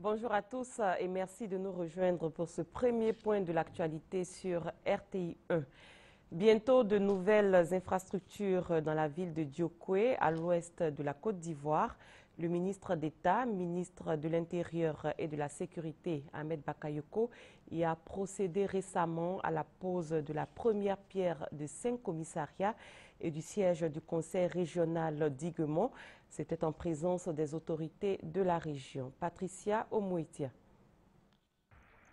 Bonjour à tous et merci de nous rejoindre pour ce premier point de l'actualité sur RTI 1. Bientôt, de nouvelles infrastructures dans la ville de Diokwe, à l'ouest de la Côte d'Ivoire. Le ministre d'État, ministre de l'Intérieur et de la Sécurité, Ahmed Bakayoko, y a procédé récemment à la pose de la première pierre de 5 commissariats et du siège du conseil régional d'Iguemont. C'était en présence des autorités de la région. Patricia Omoitia.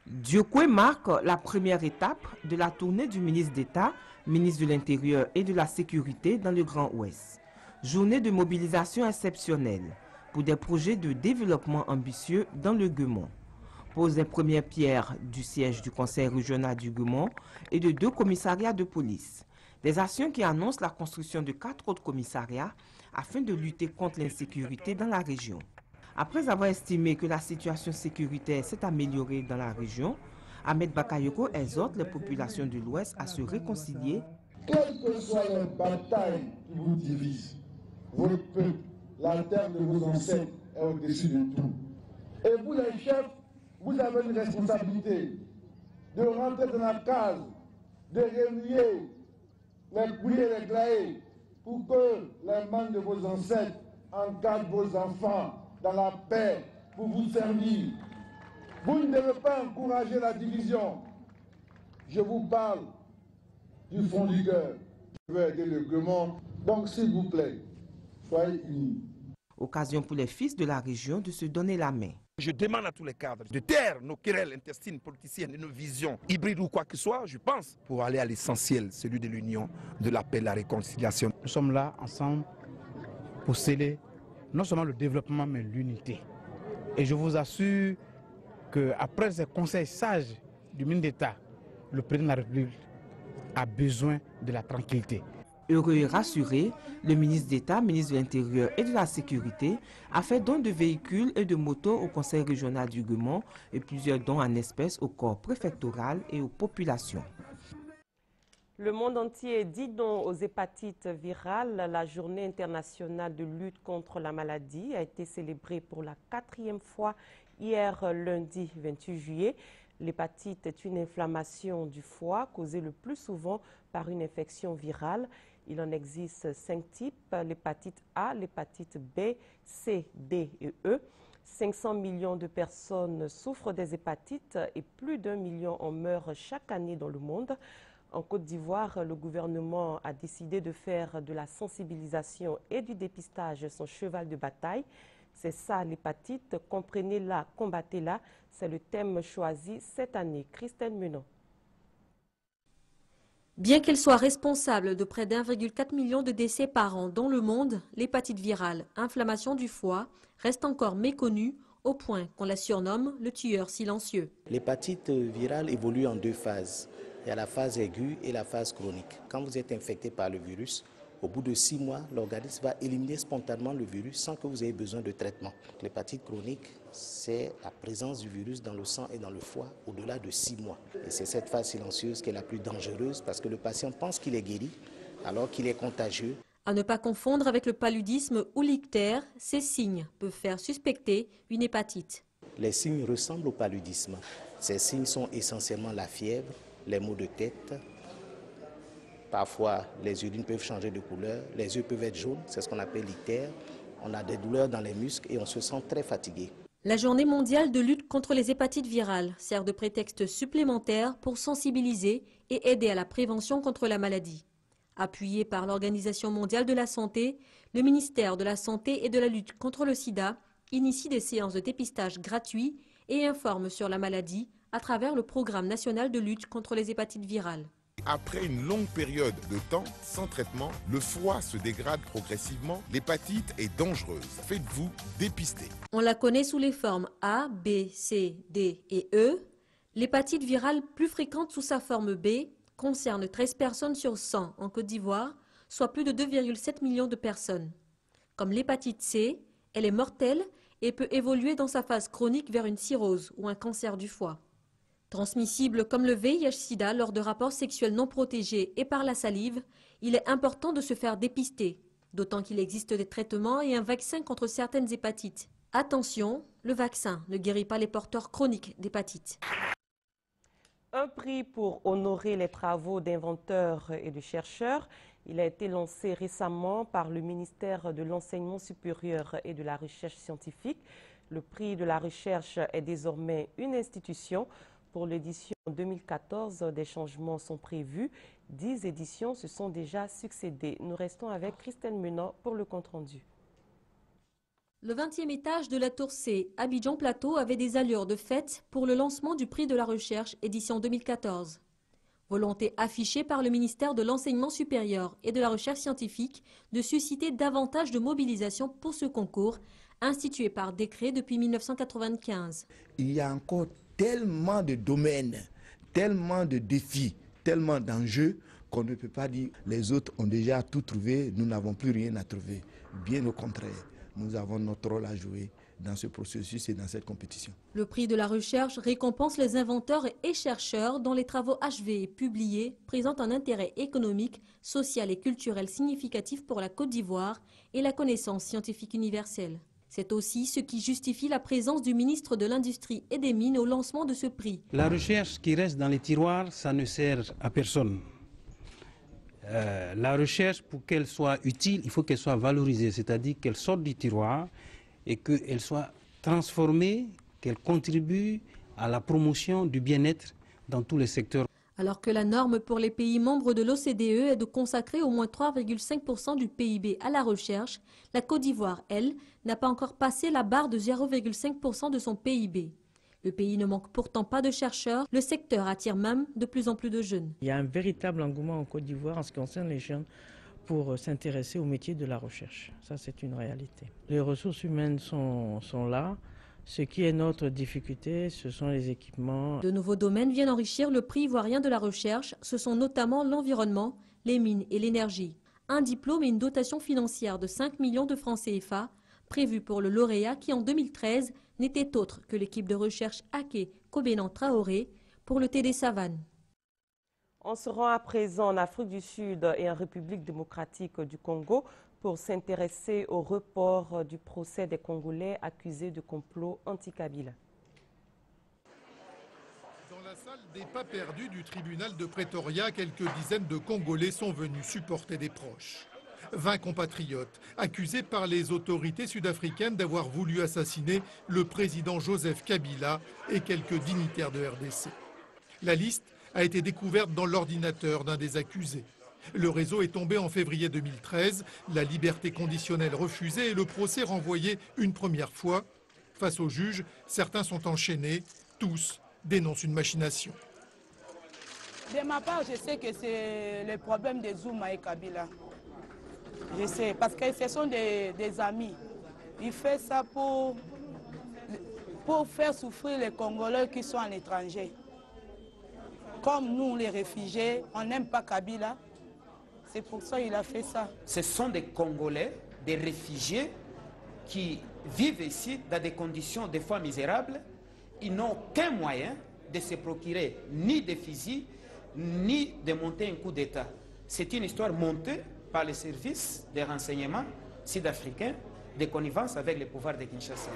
Diokwe marque la première étape de la tournée du ministre d'État, ministre de l'Intérieur et de la Sécurité dans le Grand Ouest. Journée de mobilisation exceptionnelle pour des projets de développement ambitieux dans le Guemont. Pose des premières pierres du siège du conseil régional du Guemont et de 2 commissariats de police. Des actions qui annoncent la construction de 4 autres commissariats afin de lutter contre l'insécurité dans la région. Après avoir estimé que la situation sécuritaire s'est améliorée dans la région, Ahmed Bakayoko exhorte les populations de l'Ouest à se réconcilier. Quelles que soient les batailles qui vous divisent, votre peuple, la terre de vos ancêtres est au-dessus de tout. Et vous les chefs, vous avez une responsabilité de rentrer dans la case, de remuer les couilles et les glaés pour que les mains de vos ancêtres encadrent vos enfants dans la paix pour vous servir. Vous ne devez pas encourager la division. Je vous parle du fond du cœur. Je veux aider le Guemont. Donc, s'il vous plaît, soyez unis. Occasion pour les fils de la région de se donner la main. Je demande à tous les cadres de taire nos querelles intestines politiciennes et nos visions hybrides ou quoi que ce soit, je pense, pour aller à l'essentiel, celui de l'union, de la paix, de la réconciliation. Nous sommes là ensemble pour sceller non seulement le développement, mais l'unité. Et je vous assure qu'après ces conseils sages du ministre d'État, le président de la République a besoin de la tranquillité. Heureux et rassuré, le ministre d'État, ministre de l'Intérieur et de la Sécurité a fait don de véhicules et de motos au conseil régional du Guemont et plusieurs dons en espèces au corps préfectoral et aux populations. Le monde entier dit non aux hépatites virales. La journée internationale de lutte contre la maladie a été célébrée pour la 4e fois hier lundi 28 juillet. L'hépatite est une inflammation du foie causée le plus souvent par une infection virale. Il en existe 5 types, l'hépatite A, l'hépatite B, C, D et E. 500 millions de personnes souffrent des hépatites et plus d'1 million en meurent chaque année dans le monde. En Côte d'Ivoire, le gouvernement a décidé de faire de la sensibilisation et du dépistage son cheval de bataille. C'est ça l'hépatite, comprenez-la, combattez-la. C'est le thème choisi cette année. Christelle Menon. Bien qu'elle soit responsable de près d'1,4 million de décès par an dans le monde, l'hépatite virale, inflammation du foie, reste encore méconnue au point qu'on la surnomme le tueur silencieux. L'hépatite virale évolue en 2 phases. Il y a la phase aiguë et la phase chronique. Quand vous êtes infecté par le virus, au bout de 6 mois, l'organisme va éliminer spontanément le virus sans que vous ayez besoin de traitement. L'hépatite chronique, c'est la présence du virus dans le sang et dans le foie au-delà de 6 mois. Et c'est cette phase silencieuse qui est la plus dangereuse parce que le patient pense qu'il est guéri alors qu'il est contagieux. À ne pas confondre avec le paludisme ou l'ictère, ces signes peuvent faire suspecter une hépatite. Les signes ressemblent au paludisme. Ces signes sont essentiellement la fièvre, les maux de tête. Parfois, les urines peuvent changer de couleur, les yeux peuvent être jaunes, c'est ce qu'on appelle l'ictère. On a des douleurs dans les muscles et on se sent très fatigué. La journée mondiale de lutte contre les hépatites virales sert de prétexte supplémentaire pour sensibiliser et aider à la prévention contre la maladie. Appuyé par l'Organisation mondiale de la santé, le ministère de la Santé et de la lutte contre le sida initie des séances de dépistage gratuits et informe sur la maladie à travers le programme national de lutte contre les hépatites virales. Après une longue période de temps sans traitement, le foie se dégrade progressivement. L'hépatite est dangereuse. Faites-vous dépister. On la connaît sous les formes A, B, C, D et E. L'hépatite virale plus fréquente sous sa forme B concerne 13 personnes sur 100 en Côte d'Ivoire, soit plus de 2,7 millions de personnes. Comme l'hépatite C, elle est mortelle et peut évoluer dans sa phase chronique vers une cirrhose ou un cancer du foie. Transmissible comme le VIH-Sida lors de rapports sexuels non protégés et par la salive, il est important de se faire dépister, d'autant qu'il existe des traitements et un vaccin contre certaines hépatites. Attention, le vaccin ne guérit pas les porteurs chroniques d'hépatite. Un prix pour honorer les travaux d'inventeurs et de chercheurs. Il a été lancé récemment par le ministère de l'Enseignement supérieur et de la Recherche scientifique. Le prix de la recherche est désormais une institution. Pour l'édition 2014, des changements sont prévus. 10 éditions se sont déjà succédées. Nous restons avec Christelle Menant pour le compte-rendu. Le 20e étage de la Tour C, Abidjan Plateau, avait des allures de fête pour le lancement du prix de la recherche édition 2014. Volonté affichée par le ministère de l'Enseignement supérieur et de la Recherche scientifique de susciter davantage de mobilisation pour ce concours, institué par décret depuis 1995. Il y a encore tellement de domaines, tellement de défis, tellement d'enjeux qu'on ne peut pas dire les autres ont déjà tout trouvé, nous n'avons plus rien à trouver. Bien au contraire, nous avons notre rôle à jouer dans ce processus et dans cette compétition. Le prix de la recherche récompense les inventeurs et chercheurs dont les travaux achevés et publiés présentent un intérêt économique, social et culturel significatif pour la Côte d'Ivoire et la connaissance scientifique universelle. C'est aussi ce qui justifie la présence du ministre de l'Industrie et des Mines au lancement de ce prix. La recherche qui reste dans les tiroirs, ça ne sert à personne. La recherche, pour qu'elle soit utile, il faut qu'elle soit valorisée, c'est-à-dire qu'elle sorte du tiroir et qu'elle soit transformée, qu'elle contribue à la promotion du bien-être dans tous les secteurs. Alors que la norme pour les pays membres de l'OCDE est de consacrer au moins 3,5% du PIB à la recherche, la Côte d'Ivoire, elle, n'a pas encore passé la barre de 0,5% de son PIB. Le pays ne manque pourtant pas de chercheurs, le secteur attire même de plus en plus de jeunes. Il y a un véritable engouement en Côte d'Ivoire en ce qui concerne les jeunes pour s'intéresser au métier de la recherche. Ça, c'est une réalité. Les ressources humaines sont là. Ce qui est notre difficulté, ce sont les équipements. De nouveaux domaines viennent enrichir le prix ivoirien de la recherche. Ce sont notamment l'environnement, les mines et l'énergie. Un diplôme et une dotation financière de 5 millions de francs CFA prévus pour le lauréat qui, en 2013, n'était autre que l'équipe de recherche Aké Kobenan Traoré pour le TD Savane. On se rend à présent en Afrique du Sud et en République démocratique du Congo pour s'intéresser au report du procès des Congolais accusés de complot anti-Kabila. Dans la salle des pas perdus du tribunal de Pretoria, quelques dizaines de Congolais sont venus supporter des proches. 20 compatriotes accusés par les autorités sud-africaines d'avoir voulu assassiner le président Joseph Kabila et quelques dignitaires de RDC. La liste a été découverte dans l'ordinateur d'un des accusés. Le réseau est tombé en février 2013, la liberté conditionnelle refusée et le procès renvoyé une première fois. Face au juge, certains sont enchaînés, tous dénoncent une machination. De ma part, je sais que c'est le problème de Zuma et Kabila. Je sais, parce que ce sont des amis. Il fait ça pour faire souffrir les Congolais qui sont à l'étranger. Comme nous, les réfugiés, on n'aime pas Kabila. C'est pour ça qu'il a fait ça. Ce sont des Congolais, des réfugiés qui vivent ici dans des conditions des fois misérables. Ils n'ont aucun moyen de se procurer ni des fusils, ni de monter un coup d'État. C'est une histoire montée par les services de renseignement sud-africains de connivence avec les pouvoirs de Kinshasa.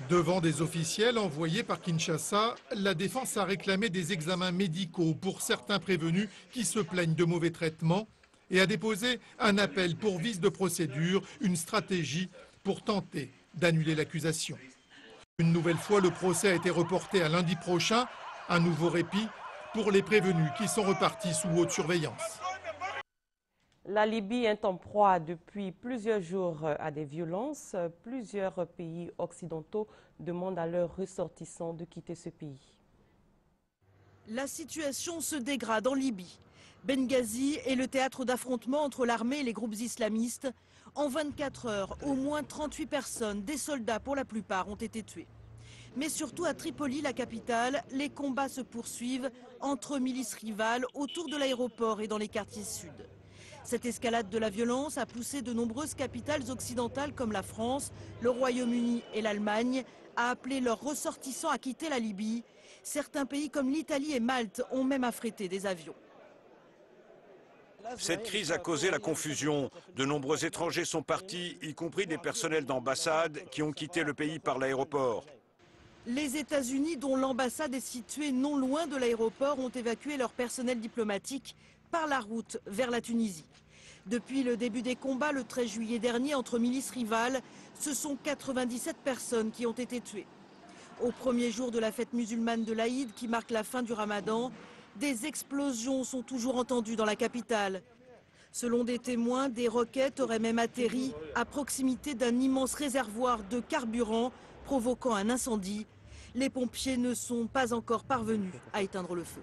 Devant des officiels envoyés par Kinshasa, la défense a réclamé des examens médicaux pour certains prévenus qui se plaignent de mauvais traitements et a déposé un appel pour vice de procédure, une stratégie pour tenter d'annuler l'accusation. Une nouvelle fois, le procès a été reporté à lundi prochain, un nouveau répit pour les prévenus qui sont repartis sous haute surveillance. La Libye est en proie depuis plusieurs jours à des violences. Plusieurs pays occidentaux demandent à leurs ressortissants de quitter ce pays. La situation se dégrade en Libye. Benghazi est le théâtre d'affrontements entre l'armée et les groupes islamistes. En 24 heures, au moins 38 personnes, des soldats pour la plupart, ont été tués. Mais surtout à Tripoli, la capitale, les combats se poursuivent entre milices rivales autour de l'aéroport et dans les quartiers sud. Cette escalade de la violence a poussé de nombreuses capitales occidentales comme la France, le Royaume-Uni et l'Allemagne à appeler leurs ressortissants à quitter la Libye. Certains pays comme l'Italie et Malte ont même affrété des avions. Cette crise a causé la confusion. De nombreux étrangers sont partis, y compris des personnels d'ambassade qui ont quitté le pays par l'aéroport. Les États-Unis, dont l'ambassade est située non loin de l'aéroport, ont évacué leur personnel diplomatique par la route vers la Tunisie. Depuis le début des combats, le 13 juillet dernier, entre milices rivales, ce sont 97 personnes qui ont été tuées. Au premier jour de la fête musulmane de l'Aïd, qui marque la fin du Ramadan, des explosions sont toujours entendues dans la capitale. Selon des témoins, des roquettes auraient même atterri à proximité d'un immense réservoir de carburant, provoquant un incendie. Les pompiers ne sont pas encore parvenus à éteindre le feu.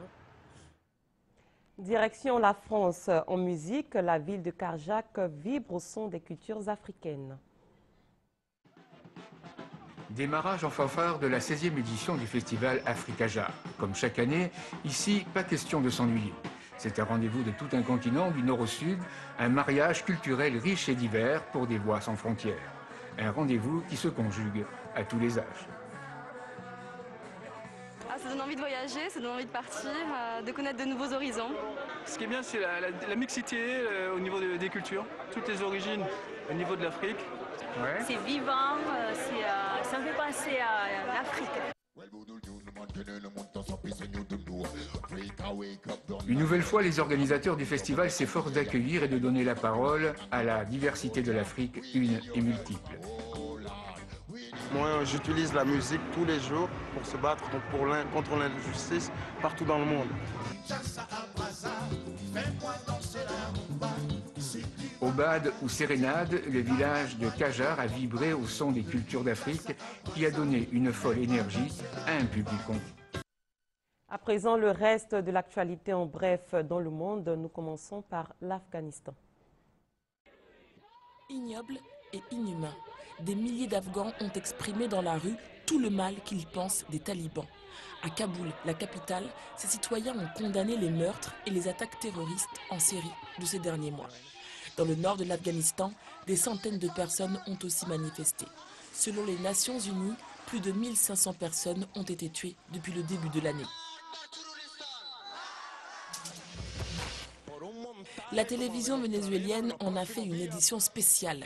Direction la France en musique, la ville de Carjac vibre au son des cultures africaines. Démarrage en fanfare de la 16e édition du festival Africaja. Comme chaque année, ici, pas question de s'ennuyer. C'est un rendez-vous de tout un continent, du nord au sud, un mariage culturel riche et divers pour des voix sans frontières. Un rendez-vous qui se conjugue à tous les âges. Ça donne envie de voyager, ça donne envie de partir, de connaître de nouveaux horizons. Ce qui est bien, c'est la mixité au niveau des cultures, toutes les origines au niveau de l'Afrique. Ouais. C'est vivant, ça me fait penser à l'Afrique. Une nouvelle fois, les organisateurs du festival s'efforcent d'accueillir et de donner la parole à la diversité de l'Afrique, une et multiple. Moi, j'utilise la musique tous les jours pour se battre contre l'injustice partout dans le monde. Obad ou Sérénade, le village de Kajar a vibré au son des cultures d'Afrique qui a donné une folle énergie à un public conquis. À présent, le reste de l'actualité en bref dans le monde. Nous commençons par l'Afghanistan. Ignoble et inhumain. Des milliers d'Afghans ont exprimé dans la rue tout le mal qu'ils pensent des talibans. À Kaboul, la capitale, ces citoyens ont condamné les meurtres et les attaques terroristes en série de ces derniers mois. Dans le nord de l'Afghanistan, des centaines de personnes ont aussi manifesté. Selon les Nations Unies, plus de 1500 personnes ont été tuées depuis le début de l'année. La télévision vénézuélienne en a fait une édition spéciale.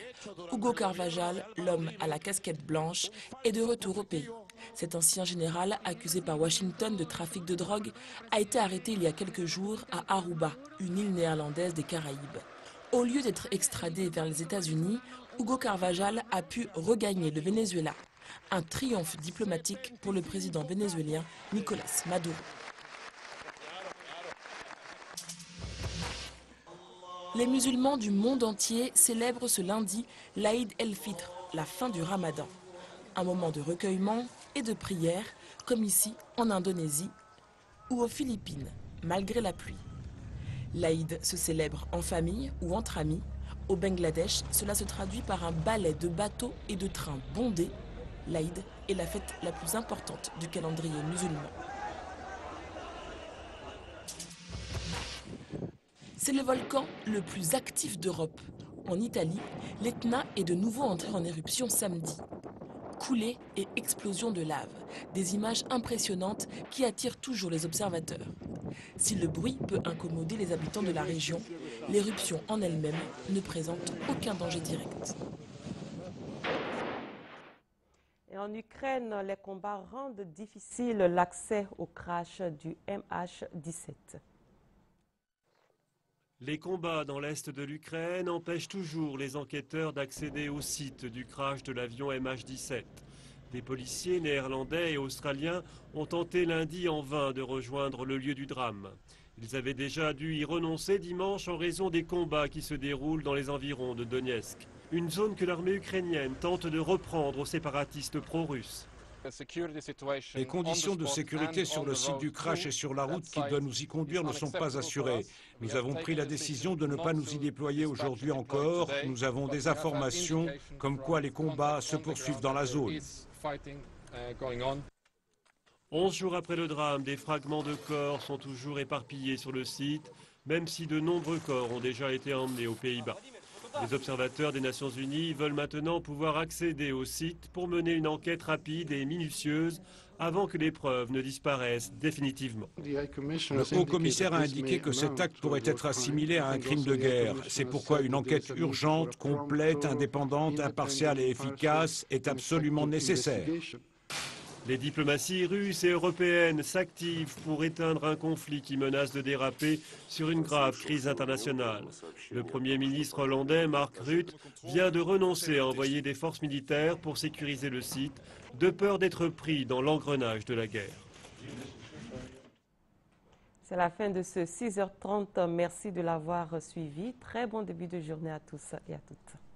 Hugo Carvajal, l'homme à la casquette blanche, est de retour au pays. Cet ancien général, accusé par Washington de trafic de drogue, a été arrêté il y a quelques jours à Aruba, une île néerlandaise des Caraïbes. Au lieu d'être extradé vers les États-Unis, Hugo Carvajal a pu regagner le Venezuela. Un triomphe diplomatique pour le président vénézuélien Nicolás Maduro. Les musulmans du monde entier célèbrent ce lundi l'Aïd el-Fitr, la fin du Ramadan. Un moment de recueillement et de prière, comme ici en Indonésie ou aux Philippines, malgré la pluie. L'Aïd se célèbre en famille ou entre amis. Au Bangladesh, cela se traduit par un balai de bateaux et de trains bondés. L'Aïd est la fête la plus importante du calendrier musulman. C'est le volcan le plus actif d'Europe. En Italie, l'Etna est de nouveau entré en éruption samedi. Coulées et explosions de lave, des images impressionnantes qui attirent toujours les observateurs. Si le bruit peut incommoder les habitants de la région, l'éruption en elle-même ne présente aucun danger direct. Et en Ukraine, les combats rendent difficile l'accès au crash du MH17. Les combats dans l'est de l'Ukraine empêchent toujours les enquêteurs d'accéder au site du crash de l'avion MH17. Des policiers néerlandais et australiens ont tenté lundi en vain de rejoindre le lieu du drame. Ils avaient déjà dû y renoncer dimanche en raison des combats qui se déroulent dans les environs de Donetsk. Une zone que l'armée ukrainienne tente de reprendre aux séparatistes pro-russes. Les conditions de sécurité sur le site du crash et sur la route qui doit nous y conduire ne sont pas assurées. Nous avons pris la décision de ne pas nous y déployer aujourd'hui encore. Nous avons des informations comme quoi les combats se poursuivent dans la zone. 11 jours après le drame, des fragments de corps sont toujours éparpillés sur le site, même si de nombreux corps ont déjà été emmenés aux Pays-Bas. Les observateurs des Nations Unies veulent maintenant pouvoir accéder au site pour mener une enquête rapide et minutieuse avant que les preuves ne disparaissent définitivement. Le haut-commissaire a indiqué que cet acte pourrait être assimilé à un crime de guerre. C'est pourquoi une enquête urgente, complète, indépendante, impartiale et efficace est absolument nécessaire. Les diplomaties russes et européennes s'activent pour éteindre un conflit qui menace de déraper sur une grave crise internationale. Le Premier ministre hollandais, Mark Rutte, vient de renoncer à envoyer des forces militaires pour sécuriser le site, de peur d'être pris dans l'engrenage de la guerre. C'est la fin de ce 6h30. Merci de l'avoir suivi. Très bon début de journée à tous et à toutes.